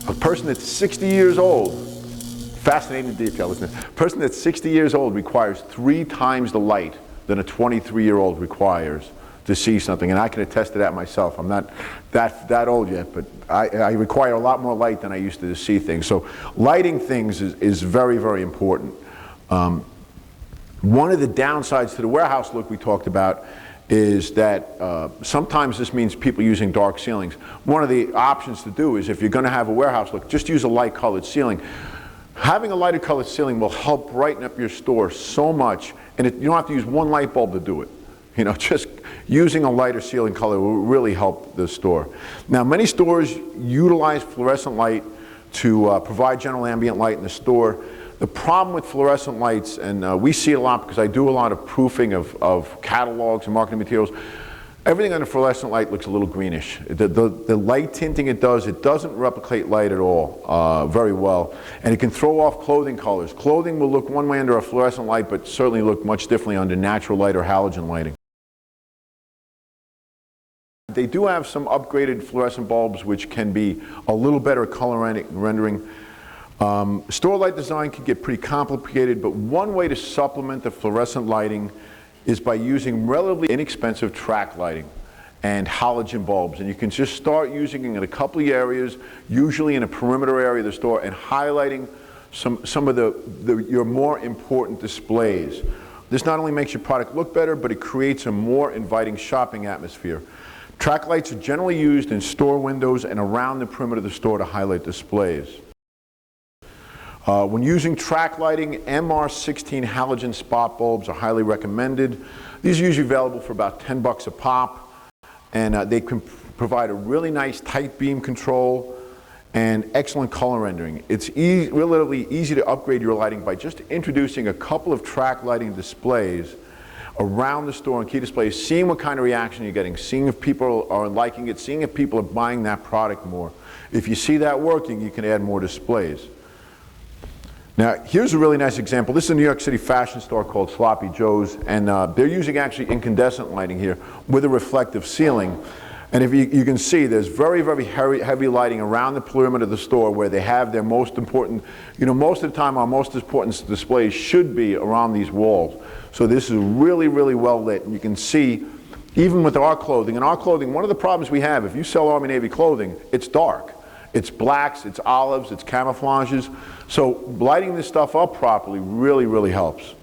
A person that's 60 years old, fascinating detail, isn't it? A person that's 60 years old requires 3 times the light than a 23-year-old requires to see something, and I can attest to that myself. I'm not that old yet, but I require a lot more light than I used to see things. So lighting things is very, very important. One of the downsides to the warehouse look we talked about is that sometimes this means people using dark ceilings. One of the options to do is, if you're going to have a warehouse look, just use a light colored ceiling. Having a lighted colored ceiling will help brighten up your store so much, and you don't have to use one light bulb to do it. You know, just using a lighter ceiling color will really help the store. Now, many stores utilize fluorescent light to provide general ambient light in the store. The problem with fluorescent lights, and we see it a lot because I do a lot of proofing of catalogs and marketing materials, everything under fluorescent light looks a little greenish. The light tinting it doesn't replicate light at all very well, and it can throw off clothing colors. Clothing will look one way under a fluorescent light, but certainly look much differently under natural light or halogen lighting. They do have some upgraded fluorescent bulbs which can be a little better color rendering. Store light design can get pretty complicated, but one way to supplement the fluorescent lighting is by using relatively inexpensive track lighting and halogen bulbs. And you can just start using it in a couple of areas, usually in a perimeter area of the store, and highlighting some of your more important displays. This not only makes your product look better, but it creates a more inviting shopping atmosphere. Track lights are generally used in store windows and around the perimeter of the store to highlight displays. When using track lighting, MR16 halogen spot bulbs are highly recommended. These are usually available for about $10 a pop, and they can provide a really nice tight beam control and excellent color rendering. It's relatively easy to upgrade your lighting by just introducing a couple of track lighting displays around the store and key displays, seeing what kind of reaction you're getting, seeing if people are liking it, seeing if people are buying that product more. If you see that working, you can add more displays. Now, here's a really nice example. This is a New York City fashion store called Sloppy Joe's, and they're using actually incandescent lighting here with a reflective ceiling. And if you can see, there's very, very heavy lighting around the perimeter of the store where they have their most important, you know, most of the time our most important displays should be around these walls. So this is really, really well lit. And you can see, even with our clothing, one of the problems we have, if you sell Army Navy clothing, it's dark. It's blacks, it's olives, it's camouflages. So lighting this stuff up properly really, really helps.